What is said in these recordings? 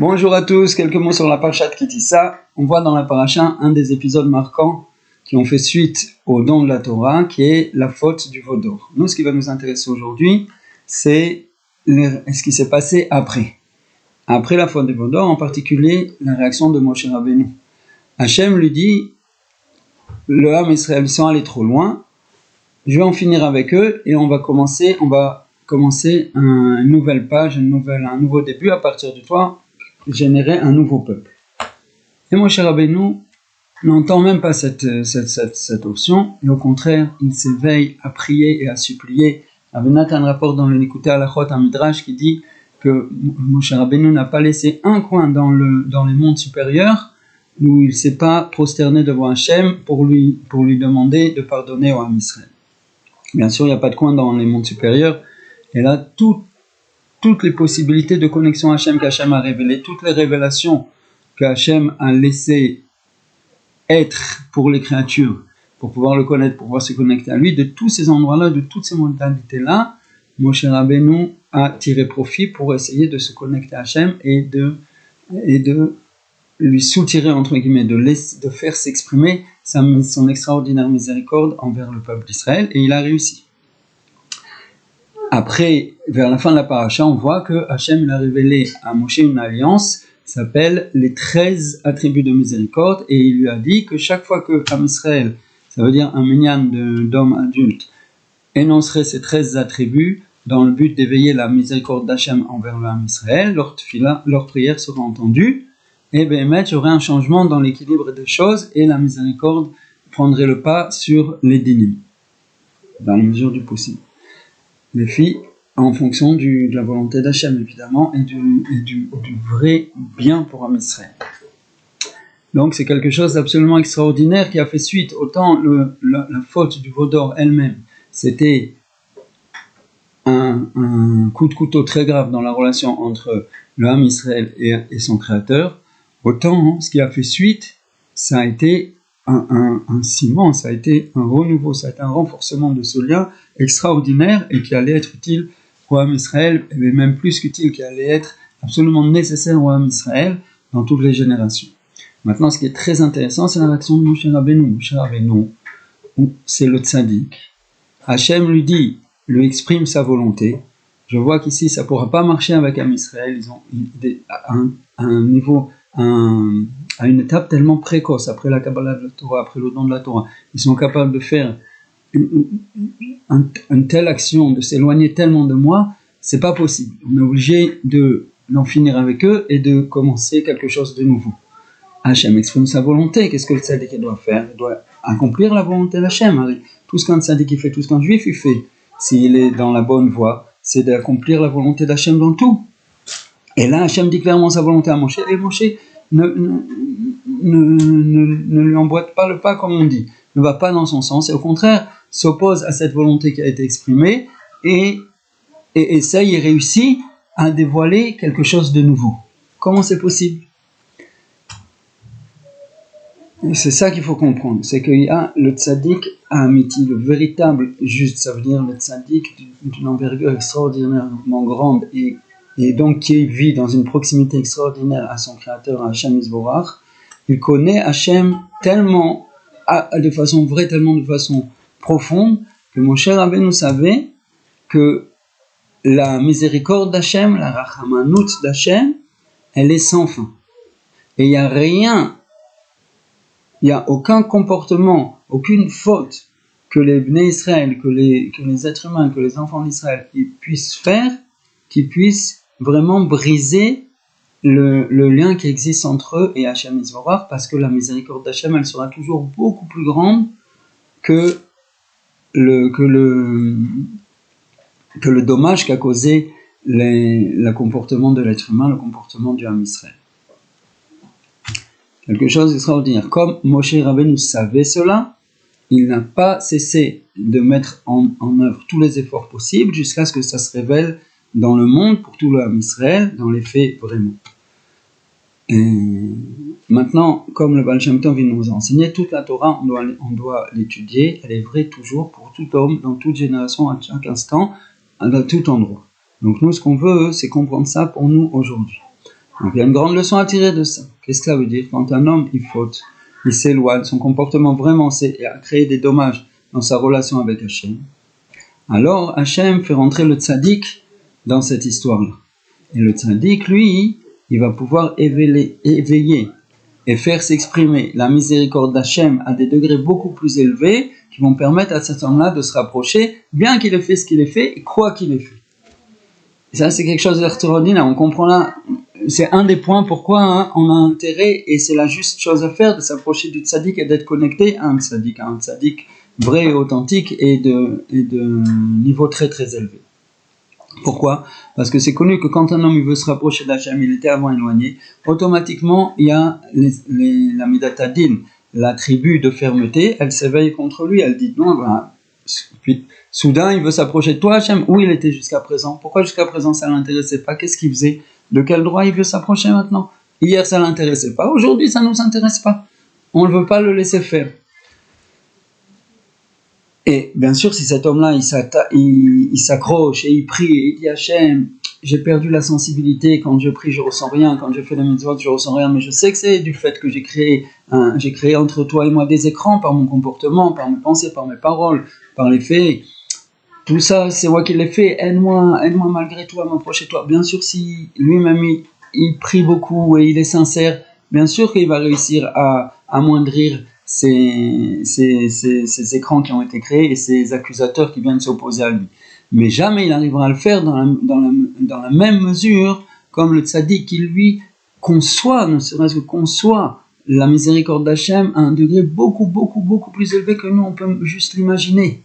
Bonjour à tous, quelques mots sur la parashat Ki Tisa. On voit dans la paracha un des épisodes marquants qui ont fait suite au don de la Torah, qui est la faute du veau d'or. Nous, ce qui va nous intéresser aujourd'hui, c'est ce qui s'est passé après. Après la faute du veau d'or, en particulier la réaction de Moshe Rabbeinu. Hachem lui dit, le Ham Israël, ils sont allés trop loin, je vais en finir avec eux et on va commencer une nouvelle page, un nouveau début, à partir de toi, générer un nouveau peuple. Et Moshe Rabbeinu n'entend même pas cette option, et au contraire, il s'éveille à prier et à supplier. Rabbi Nathan rapporte dans le Likutei Halachot un midrash qui dit que Moshe Rabbeinu n'a pas laissé un coin dans les mondes supérieurs où il ne s'est pas prosterné devant Hachem pour lui demander de pardonner au Ham Israël. Bien sûr, il n'y a pas de coin dans les mondes supérieurs, et là, toutes les possibilités de connexion à Hachem qu'Hachem a révélées, toutes les révélations que Hachem a laissé être pour les créatures, pour pouvoir le connaître, pour pouvoir se connecter à lui, de tous ces endroits-là, de toutes ces modalités-là, Moshe Rabbeinu a tiré profit pour essayer de se connecter à Hachem et de lui soutirer, entre guillemets, de faire s'exprimer son extraordinaire miséricorde envers le peuple d'Israël, et il a réussi. Après, vers la fin de la paracha, on voit que Hachem il a révélé à Moshe une alliance qui s'appelle les 13 attributs de miséricorde, et il lui a dit que chaque fois que Ham Israël, ça veut dire un minyan d'hommes adultes, énoncerait ces 13 attributs dans le but d'éveiller la miséricorde d'Hachem envers le Ham Israël, leur prière sera entendue, et bien il y aurait un changement dans l'équilibre des choses, et la miséricorde prendrait le pas sur les dinim, dans la mesure du possible. Les filles en fonction de la volonté d'Hachem évidemment et du vrai bien pour Ham Israël. Donc c'est quelque chose d'absolument extraordinaire qui a fait suite. Autant la faute du veau d'or elle-même, c'était un coup de couteau très grave dans la relation entre le Ham Israël et son créateur, autant ce qui a fait suite, ça a été un ciment, ça a été un renouveau, ça a été un renforcement de ce lien extraordinaire et qui allait être utile au Ham Israël, mais même plus qu'utile, qui allait être absolument nécessaire au Ham Israël dans toutes les générations. Maintenant, ce qui est très intéressant, c'est la réaction de Moshe Rabbeinu. Moshe Rabbeinu, c'est le tzaddik. Hachem lui exprime sa volonté. Je vois qu'ici, ça ne pourra pas marcher avec Ham Israël. Ils ont à une étape tellement précoce, après la Kabbalah de la Torah, après le don de la Torah, ils sont capables de faire une telle action, de s'éloigner tellement de moi, c'est pas possible. On est obligé d'en finir avec eux et de commencer quelque chose de nouveau. Hachem exprime sa volonté. Qu'est-ce que le tzaddik doit faire? Il doit accomplir la volonté d'Hachem. Tout ce qu'un tzaddik fait, tout ce qu'un juif fait, s'il est dans la bonne voie, c'est d'accomplir la volonté d'Hachem dans tout. Et là, Hachem dit clairement sa volonté à Moshe, et Moshe ne lui emboîte pas le pas, comme on dit, ne va pas dans son sens, et au contraire, s'oppose à cette volonté qui a été exprimée, et essaye et réussit à dévoiler quelque chose de nouveau. Comment c'est possible? Et c'est ça qu'il faut comprendre, c'est qu'il y a le tzaddik amiti, le véritable juste, ça veut dire le tzaddik d'une envergure extraordinairement grande, et donc qui vit dans une proximité extraordinaire à son créateur, à Hachem Yisborach. Il connaît Hachem tellement de façon vraie, tellement de façon profonde, que Moshe Rabbeinu savait que la miséricorde d'Hachem, la rachamanout d'Hachem, elle est sans fin. Et il n'y a aucun comportement, aucune faute que les Bnei Israël, que les êtres humains, que les enfants d'Israël puissent faire, qui puissent vraiment briser le lien qui existe entre eux et Hachem Yisborach, parce que la miséricorde d'Hachem, elle sera toujours beaucoup plus grande que le dommage qu'a causé le comportement de l'être humain, le comportement du Ham Israël. Quelque chose d'extraordinaire. Comme Moshe Rabbeinu savait cela, il n'a pas cessé de mettre en œuvre tous les efforts possibles jusqu'à ce que ça se révèle dans le monde pour tout le Ham Israël, dans les faits vraiment. Et maintenant, comme le Baal Shem Tov nous a enseigné, toute la Torah, on doit l'étudier, elle est vraie toujours pour tout homme, dans toute génération, à chaque instant, à tout endroit. Donc nous, ce qu'on veut, c'est comprendre ça pour nous aujourd'hui. Donc il y a une grande leçon à tirer de ça. Qu'est-ce que ça veut dire? Quand un homme il faute, il s'éloigne, son comportement vraiment a créé des dommages dans sa relation avec Hachem, alors Hachem fait rentrer le tzaddik dans cette histoire-là. Et le tzaddik, lui, il va pouvoir éveiller et faire s'exprimer la miséricorde d'Hachem à des degrés beaucoup plus élevés qui vont permettre à cet homme-là de se rapprocher, bien qu'il ait fait ce qu'il ait fait et quoi qu'il ait fait. Et ça, c'est quelque chose d'extraordinaire. On comprend là, c'est un des points pourquoi on a intérêt, et c'est la juste chose à faire, de s'approcher du tzaddik et d'être connecté à un tzaddik vrai et authentique et de niveau très très élevé. Pourquoi? Parce que c'est connu que quand un homme il veut se rapprocher d'Hachem, il était avant éloigné, automatiquement il y a la Midat Hadin, la tribu de fermeté, elle s'éveille contre lui, elle dit non, puis soudain il veut s'approcher de toi Hachem, où il était jusqu'à présent? Pourquoi jusqu'à présent ça ne l'intéressait pas? Qu'est-ce qu'il faisait? De quel droit il veut s'approcher maintenant? Hier ça ne l'intéressait pas, aujourd'hui ça ne nous intéresse pas, on ne veut pas le laisser faire. Et bien sûr, si cet homme-là, il s'accroche et il prie et il dit Hachem, j'ai perdu la sensibilité, quand je prie je ressens rien, quand je fais la mitzvot je ressens rien, mais je sais que c'est du fait que j'ai créé entre toi et moi des écrans par mon comportement, par mes pensées, par mes paroles, par les faits. Tout ça, c'est moi qui l'ai fait, aide-moi malgré tout à m'approcher de toi. Bien sûr, si lui-même il prie beaucoup et il est sincère, bien sûr qu'il va réussir à amoindrir ces écrans qui ont été créés et ces accusateurs qui viennent s'opposer à lui. Mais jamais il arrivera à le faire dans la même mesure comme le tzaddik qui lui conçoit, ne serait-ce que conçoit la miséricorde d'Hachem à un degré beaucoup plus élevé que nous on peut juste l'imaginer.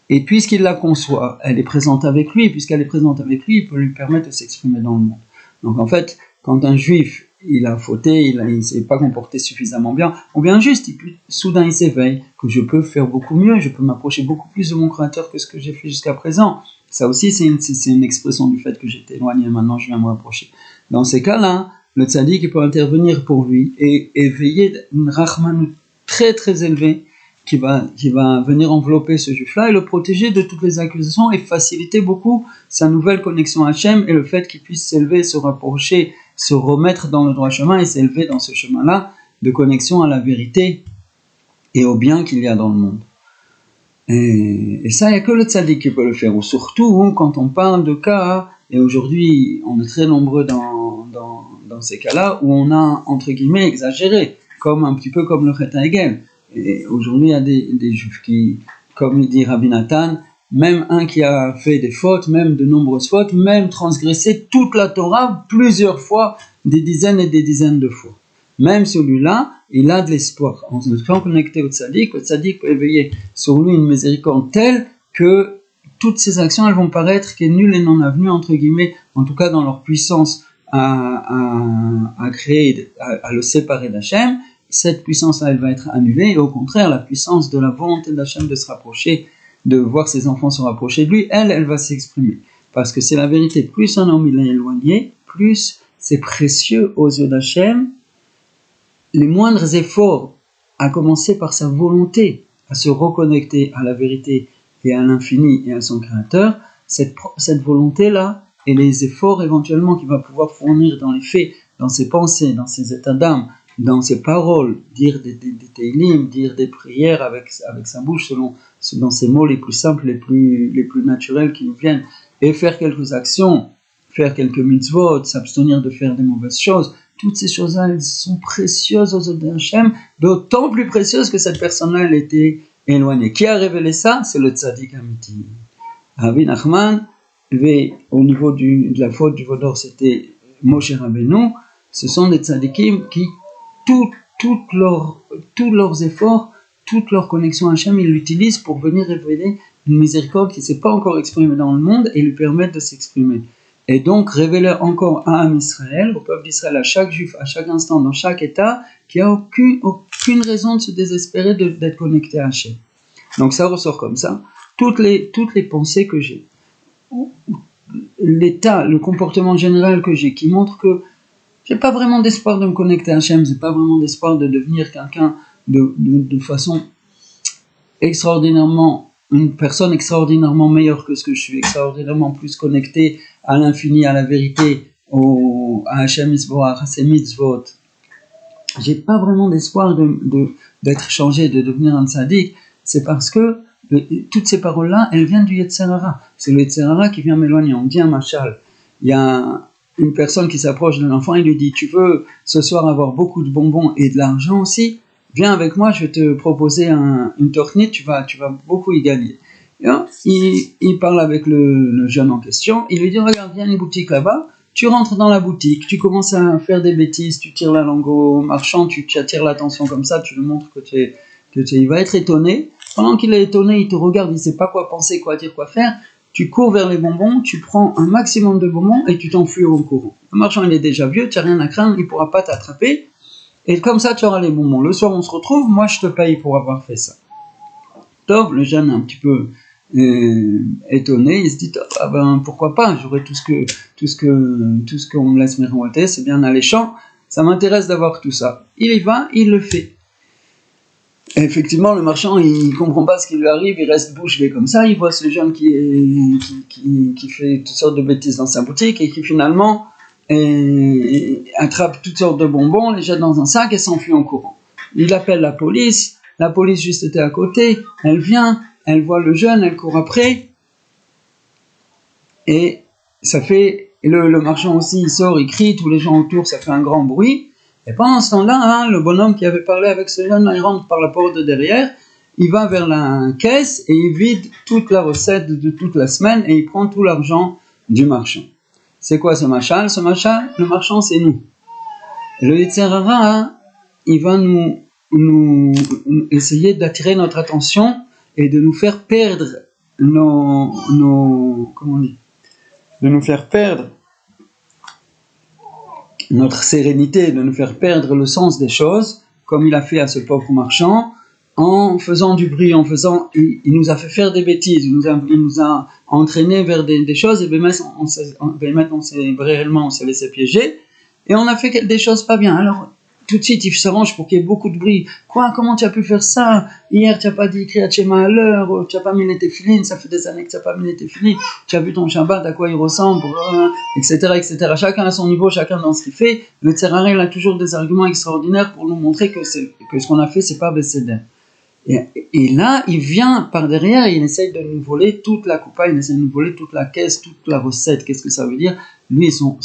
Et puisqu'il la conçoit, elle est présente avec lui, et puisqu'elle est présente avec lui, il peut lui permettre de s'exprimer dans le monde. Donc en fait, quand un juif il a fauté, il ne s'est pas comporté suffisamment bien, ou bien juste, soudain il s'éveille, que je peux faire beaucoup mieux, je peux m'approcher beaucoup plus de mon Créateur que ce que j'ai fait jusqu'à présent. Ça aussi, c'est une expression du fait que j'étais éloigné, maintenant je viens me rapprocher. Dans ces cas-là, le tzaddik peut intervenir pour lui et éveiller une rachmanout très très élevée qui va venir envelopper ce juif-là et le protéger de toutes les accusations et faciliter beaucoup sa nouvelle connexion à Hachem et le fait qu'il puisse s'élever, se rapprocher, se remettre dans le droit chemin et s'élever dans ce chemin-là de connexion à la vérité et au bien qu'il y a dans le monde. Et ça, il n'y a que le tzaddik qui peut le faire, ou surtout quand on parle de cas, et aujourd'hui on est très nombreux dans ces cas-là, où on a, entre guillemets, exagéré, un petit peu comme le Chet HaEgel. Et aujourd'hui, il y a des juifs qui, comme il dit Rabbi Nathan, même un qui a fait des fautes, même de nombreuses fautes, même transgressé toute la Torah plusieurs fois, des dizaines et des dizaines de fois. Même celui-là, il a de l'espoir. En étant connecté au tzaddik, le tzaddik peut éveiller sur lui une miséricorde telle que toutes ces actions, elles vont paraître qu'est nul et non avenu, entre guillemets, en tout cas dans leur puissance à créer, à le séparer d'Hachem. Cette puissance-là, elle va être annulée, et au contraire, la puissance de la volonté d'Hachem de se rapprocher, de voir ses enfants se rapprocher de lui, elle va s'exprimer. Parce que c'est la vérité, plus un homme il est éloigné, plus c'est précieux aux yeux d'Hachem, les moindres efforts, à commencer par sa volonté à se reconnecter à la vérité et à l'infini et à son Créateur, cette volonté-là, et les efforts éventuellement qu'il va pouvoir fournir dans les faits, dans ses pensées, dans ses états d'âme, dans ses paroles, dire des teilim, dire des prières avec sa bouche selon ces mots les plus simples, les plus naturels qui nous viennent, et faire quelques actions, faire quelques mitzvot, s'abstenir de faire des mauvaises choses, toutes ces choses-là, elles sont précieuses aux yeux d'Hachem, d'autant plus précieuses que cette personne-là, elle était éloignée. Qui a révélé ça? C'est le tzaddik amiti. Rabbi Nachman, au niveau de la faute du Vaudor, c'était Moshe Rabbeinu. Ce sont des tzaddikim qui tous leurs efforts, toute leur connexion à Hachem, ils l'utilisent pour venir révéler une miséricorde qui ne s'est pas encore exprimée dans le monde et lui permettre de s'exprimer. Et donc révéler encore à Am Israël, au peuple d'Israël, à chaque juif, à chaque instant, dans chaque état, qu'il n'y a aucune raison de se désespérer d'être connecté à Hachem. Donc ça ressort comme ça. Toutes les pensées que j'ai, l'état, le comportement général que j'ai, qui montre que j'ai pas vraiment d'espoir de me connecter à Hachem, j'ai pas vraiment d'espoir de devenir quelqu'un de façon extraordinairement, une personne extraordinairement meilleure que ce que je suis, extraordinairement plus connectée à l'infini, à la vérité, à Hashem Yisborach, à ses mitzvot, j'ai pas vraiment d'espoir d'être changé, de devenir un tzaddik, c'est parce que toutes ces paroles-là, elles viennent du Yetzer Hara. C'est le Yetzer Hara qui vient m'éloigner. On dit un machal. Il y a une personne qui s'approche de l'enfant et lui dit: tu veux ce soir avoir beaucoup de bonbons et de l'argent aussi? Viens avec moi, je vais te proposer une tornite, tu vas beaucoup y gagner. Et hein, il parle avec le jeune en question, il lui dit: regarde, il y a une boutique là-bas, tu rentres dans la boutique, tu commences à faire des bêtises, tu tires la langue au marchand, tu attires l'attention comme ça, tu lui montres il va être étonné. Pendant qu'il est étonné, il te regarde, il ne sait pas quoi penser, quoi dire, quoi faire. Tu cours vers les bonbons, tu prends un maximum de bonbons et tu t'enfuis en courant. Le marchand, il est déjà vieux, tu n'as rien à craindre, il ne pourra pas t'attraper. Et comme ça, tu auras les bonbons. Le soir, on se retrouve, moi, je te paye pour avoir fait ça. Top, le jeune est un petit peu étonné, il se dit: ah ben, pourquoi pas, j'aurai tout ce qu'on me laisse miroiter, c'est bien alléchant, ça m'intéresse d'avoir tout ça. Il y va, il le fait. Et effectivement, le marchand, il comprend pas ce qui lui arrive, il reste bouche bée comme ça, il voit ce jeune qui fait toutes sortes de bêtises dans sa boutique et qui finalement attrape toutes sortes de bonbons, les jette dans un sac et s'enfuit en courant. Il appelle la police juste était à côté, elle vient, elle voit le jeune, elle court après, et ça fait, le marchand aussi, il sort, il crie, tous les gens autour, ça fait un grand bruit. Et pendant ce temps-là, hein, le bonhomme qui avait parlé avec ce jeune, il rentre par la porte de derrière, il va vers la caisse et il vide toute la recette de toute la semaine et il prend tout l'argent du marchand. C'est quoi ce machal? Ce machal, le marchand, c'est nous. Et le Yetzer Hara, hein, il va nous essayer d'attirer notre attention et de nous faire perdre de nous faire perdre notre sérénité, de nous faire perdre le sens des choses, comme il a fait à ce pauvre marchand, en faisant du bruit, il nous a fait faire des bêtises, il nous a entraîné vers des choses, et maintenant on s'est laissé piéger, et on a fait des choses pas bien. Alors, tout de suite, il s'arrange pour qu'il y ait beaucoup de bruit. Quoi, comment tu as pu faire ça? Hier, tu n'as pas dit Kriyat Shema à l'heure, tu n'as pas mis les téphilines, ça fait des années que tu n'as pas mis les téphilines, tu as vu ton Shabbat, à quoi il ressemble, etc., etc. Chacun à son niveau, chacun dans ce qu'il fait. Le Yetzer Hara, il a toujours des arguments extraordinaires pour nous montrer que ce qu'on a fait, c'est pas Besséder. Et là, il vient par derrière et il essaye de nous voler toute la coupa, il essaye de nous voler toute la caisse, toute la recette. Qu'est-ce que ça veut dire? Lui, son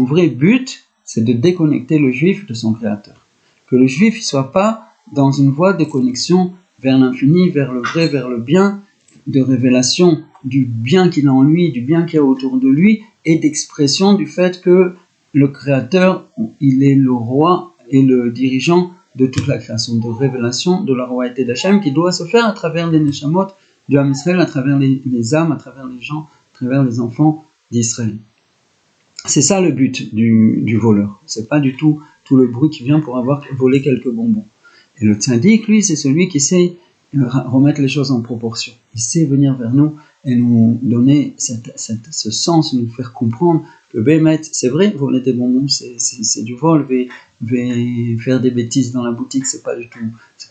vrai but, c'est de déconnecter le juif de son créateur. Que le juif ne soit pas dans une voie de connexion vers l'infini, vers le vrai, vers le bien, de révélation du bien qu'il a en lui, du bien qu'il y a autour de lui, et d'expression du fait que le créateur, il est le roi et le dirigeant de toute la création, de révélation de la royauté d'Hachem qui doit se faire à travers les neshamot du Ham Israël, à travers les âmes, à travers les gens, à travers les enfants d'Israël. C'est ça le but du voleur. C'est pas du tout le bruit qui vient pour avoir volé quelques bonbons. Et le tzaddik, lui, c'est celui qui sait remettre les choses en proportion. Il sait venir vers nous et nous donner ce sens, nous faire comprendre que Bémet, c'est vrai, voler des bonbons, c'est du vol, faire des bêtises dans la boutique, c'est pas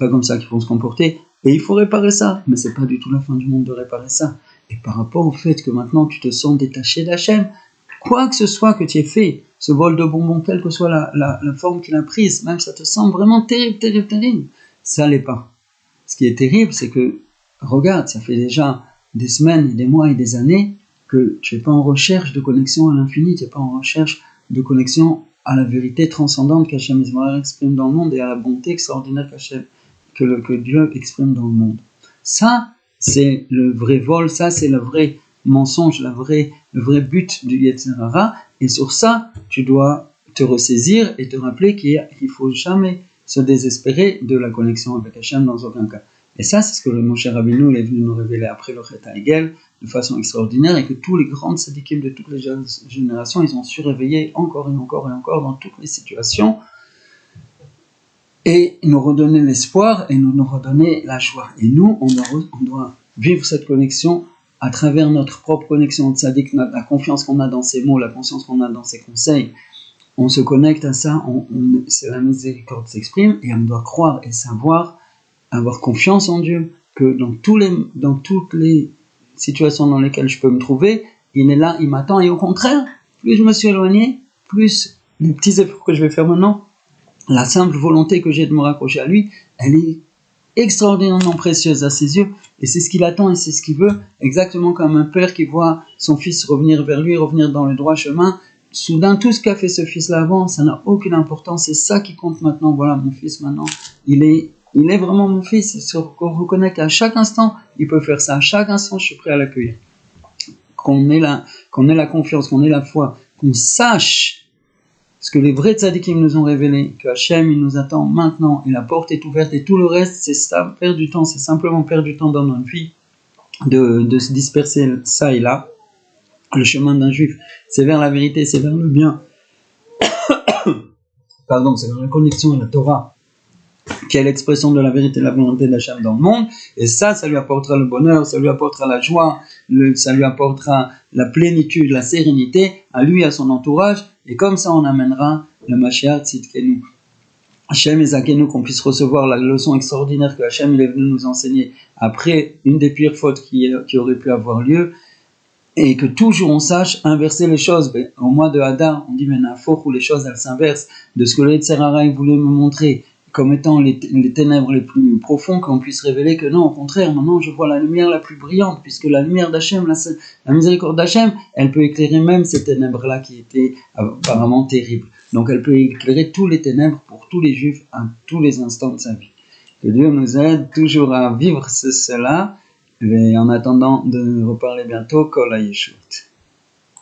comme ça qu'il faut se comporter. Et il faut réparer ça, mais c'est pas du tout la fin du monde de réparer ça. Et par rapport au fait que maintenant tu te sens détaché d'Hachem, quoi que ce soit que tu aies fait, ce vol de bonbons, quelle que soit la forme qu'il a prise, même ça te semble vraiment terrible, terrible, terrible, ça l'est pas. Ce qui est terrible, c'est que, regarde, ça fait déjà des semaines, des mois et des années que tu n'es pas en recherche de connexion à l'infini, tu n'es pas en recherche de connexion à la vérité transcendante qu'Hachem Yisraël exprime dans le monde et à la bonté extraordinaire que Dieu exprime dans le monde. Ça, c'est le vrai vol, ça, c'est le vrai mensonge, le vrai but du Yetzer Hara, et sur ça, tu dois te ressaisir et te rappeler qu'il ne faut jamais se désespérer de la connexion avec Hachem dans aucun cas. Et ça, c'est ce que le Moshe Rabbeinu est venu nous révéler après le Chet HaEgel de façon extraordinaire, et que tous les grands tzadikim de toutes les générations, ils ont su réveiller encore et encore et encore dans toutes les situations, et nous redonner l'espoir et nous redonner la joie. Et nous, on doit vivre cette connexion à travers notre propre connexion au tzaddik, la confiance qu'on a dans ses mots, la conscience qu'on a dans ses conseils. On se connecte à ça, c'est la miséricorde s'exprime, et on doit croire et savoir, avoir confiance en Dieu, que dans toutes les situations dans lesquelles je peux me trouver, il est là, il m'attend, et au contraire, plus je me suis éloigné, plus les petits efforts que je vais faire maintenant, la simple volonté que j'ai de me raccrocher à lui, elle est extraordinairement précieuse à ses yeux, et c'est ce qu'il attend et c'est ce qu'il veut, exactement comme un père qui voit son fils revenir vers lui, revenir dans le droit chemin. Soudain, tout ce qu'a fait ce fils-là avant, ça n'a aucune importance, c'est ça qui compte maintenant. Voilà, mon fils maintenant, il est vraiment mon fils, il se reconnaît qu'à chaque instant, il peut faire ça, à chaque instant, je suis prêt à l'accueillir. Qu'on ait la confiance, qu'on ait la foi, qu'on sache ce que les vrais tzadikim nous ont révélé, que Hachem il nous attend maintenant, et la porte est ouverte, et tout le reste, c'est ça, perdre du temps, c'est simplement perdre du temps dans notre vie, de se disperser ça et là. Le chemin d'un juif, c'est vers la vérité, c'est vers le bien, pardon, c'est vers la connexion à la Torah, qui est l'expression de la vérité et de la volonté d'Hachem dans le monde, et ça lui apportera le bonheur, ça lui apportera la joie, ça lui apportera la plénitude, la sérénité, à lui, à son entourage, et comme ça on amènera le Mashiach Tzidkenu. Hachem et Zakenu, qu'on puisse recevoir la leçon extraordinaire que Hachem il est venu nous enseigner après une des pires fautes qui aurait pu avoir lieu, et que toujours on sache inverser les choses. Au mois de Hadar, on dit où les choses elles s'inversent, de ce que le Yetzer Hara voulait me montrer comme étant les ténèbres les plus profonds, qu'on puisse révéler que non, au contraire, maintenant je vois la lumière la plus brillante, puisque la lumière d'Hachem, la miséricorde d'Hachem, elle peut éclairer même ces ténèbres-là qui étaient apparemment terribles. Donc elle peut éclairer tous les ténèbres pour tous les Juifs à tous les instants de sa vie. Que Dieu nous aide toujours à vivre cela, et en attendant de reparler bientôt, Kol HaYeshuot.